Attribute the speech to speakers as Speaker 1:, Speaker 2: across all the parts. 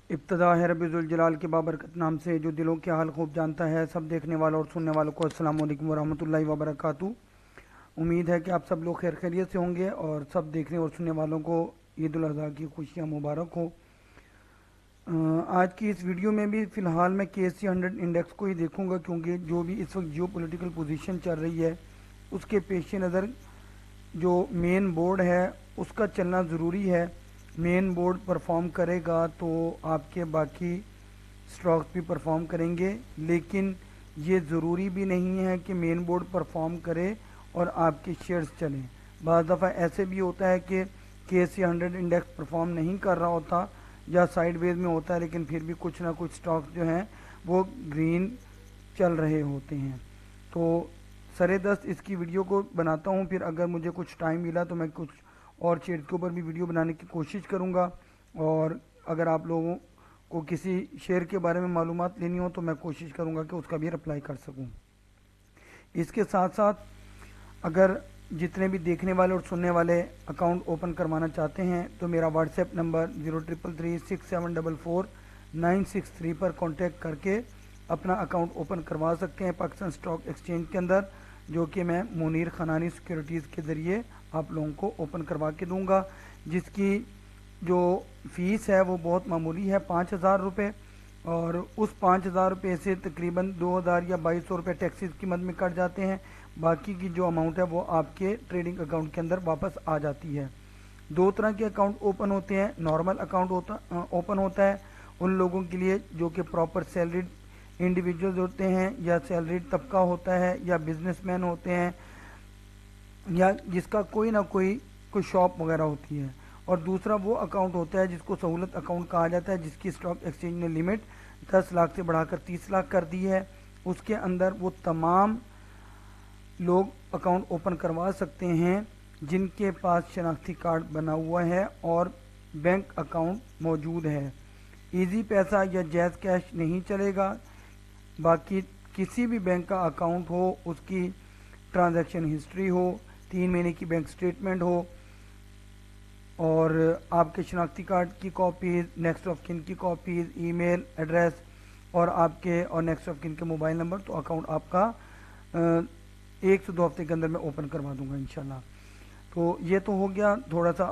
Speaker 1: इब्तदा है रब्बिजुल जलाल के बाबरकत नाम से जो दिलों के हाल खूब जानता है। सब देखने वालों और सुनने वालों को अस्सलाम वालेकुम वरहमतुल्लाहि वबरकातुहू। उम्मीद है कि आप सब लोग खैर खैरियत से होंगे और सब देखने और सुनने वालों को ईद उल अज़हा की खुशियाँ मुबारक हो। आज की इस वीडियो में भी फ़िलहाल मैं KSE 100 इंडेक्स को ही देखूंगा, क्योंकि जो भी इस वक्त जियो पोलिटिकल पोजीशन चल रही है उसके पेश नज़र जो मेन बोर्ड है उसका चलना ज़रूरी है। मेन बोर्ड परफॉर्म करेगा तो आपके बाकी स्टॉक्स भी परफॉर्म करेंगे, लेकिन ये ज़रूरी भी नहीं है कि मेन बोर्ड परफॉर्म करे और आपके शेयर्स चलें। बाज़ दफ़ा ऐसे भी होता है कि KSE 100 इंडेक्स परफॉर्म नहीं कर रहा होता या साइडवेज में होता है, लेकिन फिर भी कुछ ना कुछ स्टॉक्स जो हैं वो ग्रीन चल रहे होते हैं। तो सरे दस्त इसकी वीडियो को बनाता हूँ, फिर अगर मुझे कुछ टाइम मिला तो मैं कुछ और शेयर के ऊपर भी वीडियो बनाने की कोशिश करूँगा। और अगर आप लोगों को किसी शेयर के बारे में मालूमात लेनी हो तो मैं कोशिश करूँगा कि उसका भी रिप्लाई कर सकूँ। इसके साथ साथ अगर जितने भी देखने वाले और सुनने वाले अकाउंट ओपन करवाना चाहते हैं तो मेरा व्हाट्सएप नंबर 03336744 पर कांटेक्ट करके अपना अकाउंट ओपन करवा सकते हैं पाकिस्तान स्टॉक एक्सचेंज के अंदर, जो कि मैं मुनीर खनानी सिक्योरिटीज़ के ज़रिए आप लोगों को ओपन करवा के दूंगा, जिसकी जो फ़ीस है वो बहुत मामूली है, 5,000 रुपये। और उस 5,000 रुपये से तकरीबन 2,000 या 2,200 रुपये टैक्सेस की मद में कट जाते हैं। बाकी की जो अमाउंट है वो आपके ट्रेडिंग अकाउंट के अंदर वापस आ जाती है। दो तरह के अकाउंट ओपन होते हैं। नॉर्मल अकाउंट ओपन होता है उन लोगों के लिए जो कि प्रॉपर सैलरीड इंडिविजुअल्स होते हैं या सैलरीड तबका होता है या बिजनेसमैन होते हैं या जिसका कोई ना कोई शॉप वगैरह होती है। और दूसरा वो अकाउंट होता है जिसको सहूलत अकाउंट कहा जाता है, जिसकी स्टॉक एक्सचेंज ने लिमिट 10 लाख से बढ़ाकर 30 लाख कर दी है। उसके अंदर वो तमाम लोग अकाउंट ओपन करवा सकते हैं जिनके पास शनाख्ती कार्ड बना हुआ है और बैंक अकाउंट मौजूद है। इजी पैसा या जैज़ कैश नहीं चलेगा। बाकी किसी भी बैंक का अकाउंट हो, उसकी ट्रांजैक्शन हिस्ट्री हो, 3 महीने की बैंक स्टेटमेंट हो और आपके शनाख्ती कार्ड की कॉपीज़, नेक्स्ट ऑफ किन की कॉपीज़, ईमेल एड्रेस और आपके और नेक्स्ट ऑफ किन के मोबाइल नंबर, तो अकाउंट आपका 1 से 2 हफ्ते के अंदर मैं ओपन करवा दूंगा इंशाल्लाह। तो ये तो हो गया, थोड़ा सा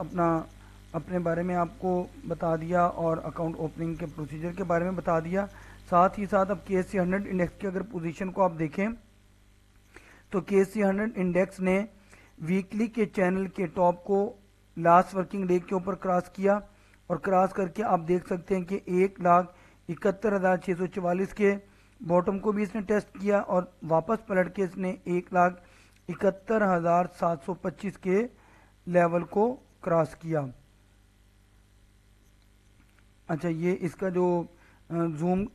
Speaker 1: अपने बारे में आपको बता दिया और अकाउंट ओपनिंग के प्रोसीजर के बारे में बता दिया। साथ ही साथ अब KSE 100 इंडेक्स की अगर पोजीशन को आप देखें तो KSE 100 इंडेक्स ने वीकली के चैनल के टॉप को लास्ट वर्किंग डे के ऊपर क्रॉस किया और क्रॉस करके आप देख सकते हैं कि 1,71,644 के बॉटम को भी इसने टेस्ट किया और वापस पलट के इसने 1,71,725 के लेवल को क्रॉस किया। अच्छा, ये इसका जो जूम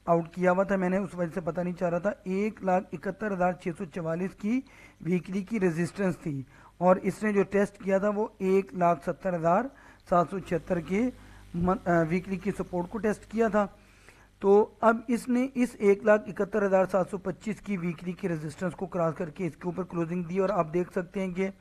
Speaker 1: आउट किया हुआ था मैंने, उस वजह से पता नहीं चल रहा था। 1,71,644 की वीकली की रेजिस्टेंस थी और इसने जो टेस्ट किया था वो 1,70,776 के वीकली की सपोर्ट को टेस्ट किया था। तो अब इसने इस 1,71,725 की वीकली की रेजिस्टेंस को क्रॉस करके इसके ऊपर क्लोजिंग दी और आप देख सकते हैं कि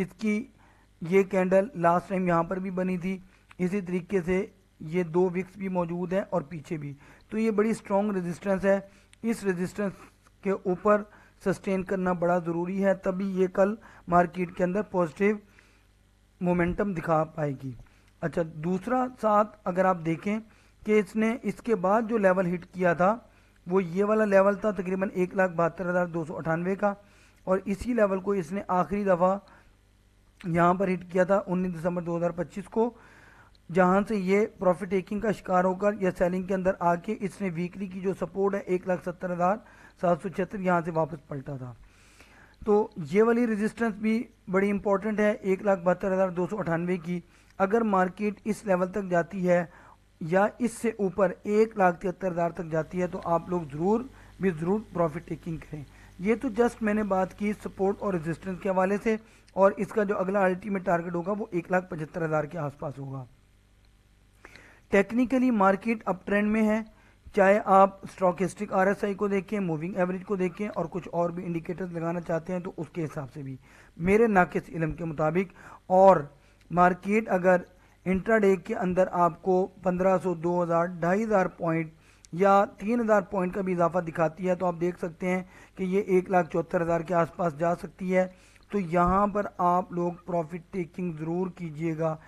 Speaker 1: इसकी ये कैंडल लास्ट टाइम यहाँ पर भी बनी थी। इसी तरीके से ये 2 विक्स भी मौजूद हैं और पीछे भी, तो ये बड़ी स्ट्रॉन्ग रेजिस्टेंस है। इस रेजिस्टेंस के ऊपर सस्टेन करना बड़ा ज़रूरी है, तभी ये कल मार्केट के अंदर पॉजिटिव मोमेंटम दिखा पाएगी। अच्छा, दूसरा साथ अगर आप देखें कि इसने इसके बाद जो लेवल हिट किया था वो ये वाला लेवल था तकरीबन 1,72,298 का, और इसी लेवल को इसने आखिरी दफ़ा यहाँ पर हिट किया था 19 दिसंबर 2025 को, जहाँ से ये प्रॉफिट टेकिंग का शिकार होकर या सेलिंग के अंदर आके इसने वीकली की जो सपोर्ट है 1,70,776 यहाँ से वापस पलटा था। तो ये वाली रेजिस्टेंस भी बड़ी इंपॉर्टेंट है 1,72,298 की। अगर मार्केट इस लेवल तक जाती है या इससे ऊपर 1,73,000 तक जाती है तो आप लोग ज़रूर प्रॉफिट टेकिंग करें। ये तो जस्ट मैंने बात की सपोर्ट और रेजिस्टेंस के हवाले से, और इसका जो अगला अल्टीमेट टारगेट होगा वो 1,75,000 के आसपास होगा। टेक्निकली मार्केट अप ट्रेंड में है, चाहे आप स्टॉकेस्टिक RSI को देखें, मूविंग एवरेज को देखें और कुछ और भी इंडिकेटर्स लगाना चाहते हैं तो उसके हिसाब से भी मेरे नाकिस इल्म के मुताबिक, और मार्केट अगर इंट्राडे के अंदर आपको 1500, 2000, 2500 पॉइंट या 3000 पॉइंट का भी इजाफा दिखाती है। तो आप देख सकते हैं कि ये 1,74,000 के आसपास जा सकती है। तो यहाँ पर आप लोग प्रॉफिट टेकिंग ज़रूर कीजिएगा,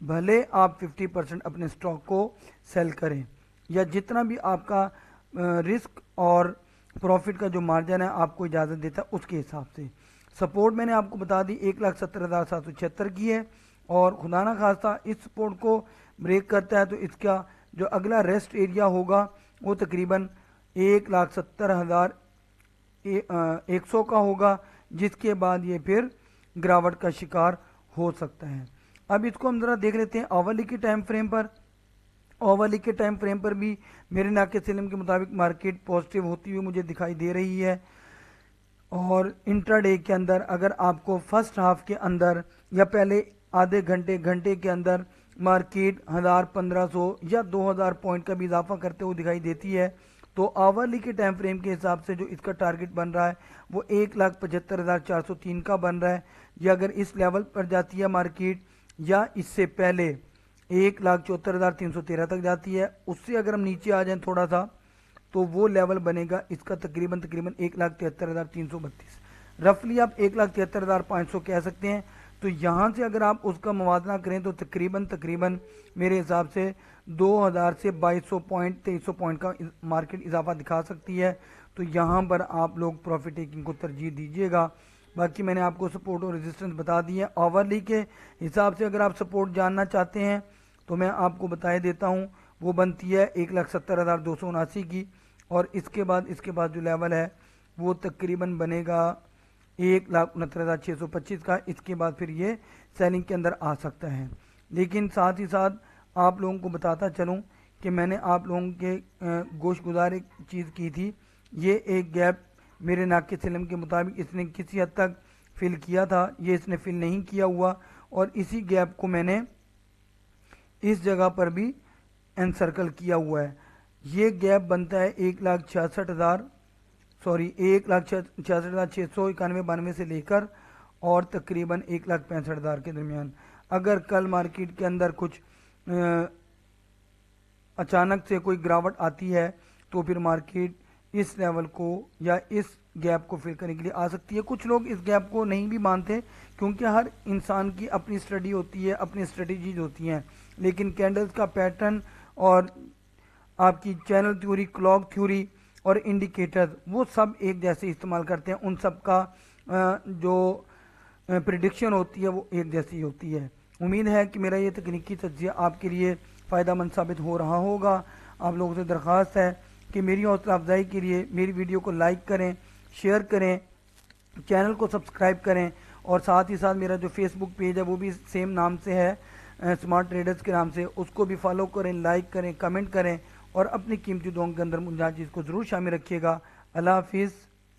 Speaker 1: भले आप 50% अपने स्टॉक को सेल करें या जितना भी आपका रिस्क और प्रॉफिट का जो मार्जिन है आपको इजाज़त देता है उसके हिसाब से। सपोर्ट मैंने आपको बता दी 1,70,776 की है, और खुदा ना खास्ता इस सपोर्ट को ब्रेक करता है तो इसका जो अगला रेस्ट एरिया होगा वो तकरीबन 1,70,100 का होगा, जिसके बाद ये फिर गिरावट का शिकार हो सकता है। अब इसको हम ज़रा देख लेते हैं आवरली के टाइम फ्रेम पर। आवरली के टाइम फ्रेम पर भी मेरे नाके सलीम के मुताबिक मार्केट पॉजिटिव होती हुई मुझे दिखाई दे रही है। और इंट्राडे के अंदर अगर आपको फर्स्ट हाफ के अंदर या पहले आधे घंटे के अंदर मार्केट 1000, 1500 या 2000 पॉइंट का भी इजाफा करते हुए दिखाई देती है, तो आवरली के टाइम फ्रेम के हिसाब से जो इसका टारगेट बन रहा है वो 1,75,403 का बन रहा है। या अगर इस लेवल पर जाती है मार्केट या इससे पहले 1,74,313 तक जाती है, उससे अगर हम नीचे आ जाएं थोड़ा सा तो वो लेवल बनेगा इसका तकरीबन 1,73,332, रफली आप 1,73,500 कह सकते हैं। तो यहाँ से अगर आप उसका मुवाजना करें तो तकरीबन मेरे हिसाब से 2000 से 2200 पॉइंट 2300 पॉइंट का मार्केट इजाफा दिखा सकती है। तो यहाँ पर आप लोग प्रॉफिट टेकिंग को तरजीह दीजिएगा। बाकी मैंने आपको सपोर्ट और रेजिस्टेंस बता दी है। आवरली के हिसाब से अगर आप सपोर्ट जानना चाहते हैं तो मैं आपको बताए देता हूँ, वो बनती है 1,70,279 की, और इसके बाद जो लेवल है वो तकरीबन बनेगा 1,69,625 का। इसके बाद फिर ये सेलिंग के अंदर आ सकता है। लेकिन साथ ही साथ आप लोगों को बताता चलूँ कि मैंने आप लोगों के गोश गुजार एक चीज़ की थी, ये एक गैप मेरे नाके सलम के मुताबिक इसने किसी हद तक फिल किया था, ये इसने फिल नहीं किया हुआ, और इसी गैप को मैंने इस जगह पर भी एनसर्कल किया हुआ है। ये गैप बनता है 1,66,691 से लेकर और तकरीबन 1,65,000 के दरमियान। अगर कल मार्केट के अंदर कुछ अचानक से कोई गिरावट आती है तो फिर मार्केट इस लेवल को या इस गैप को फिल करने के लिए आ सकती है। कुछ लोग इस गैप को नहीं भी मानते, क्योंकि हर इंसान की अपनी स्टडी होती है, अपनी स्ट्रेटजीज होती हैं, लेकिन कैंडल्स का पैटर्न और आपकी चैनल थ्योरी, क्लॉक थ्योरी और इंडिकेटर्स वो सब एक जैसे इस्तेमाल करते हैं। उन सब का जो प्रिडिक्शन होती है वो एक जैसी होती है। उम्मीद है कि मेरा ये तकनीकी तज्ज़िया आपके लिए फ़ायदामंद साबित हो रहा होगा। आप लोगों से दरख्वास्त है कि मेरी हौसला अफजाई के लिए मेरी वीडियो को लाइक करें, शेयर करें, चैनल को सब्सक्राइब करें, और साथ ही साथ मेरा जो फेसबुक पेज है वो भी सेम नाम से है, स्मार्ट ट्रेडर्स के नाम से, उसको भी फॉलो करें, लाइक करें, कमेंट करें, और अपनी कीमती दुआओं के अंदर मुझे चीज़ को ज़रूर शामिल रखिएगा। अल्लाह हाफिज़।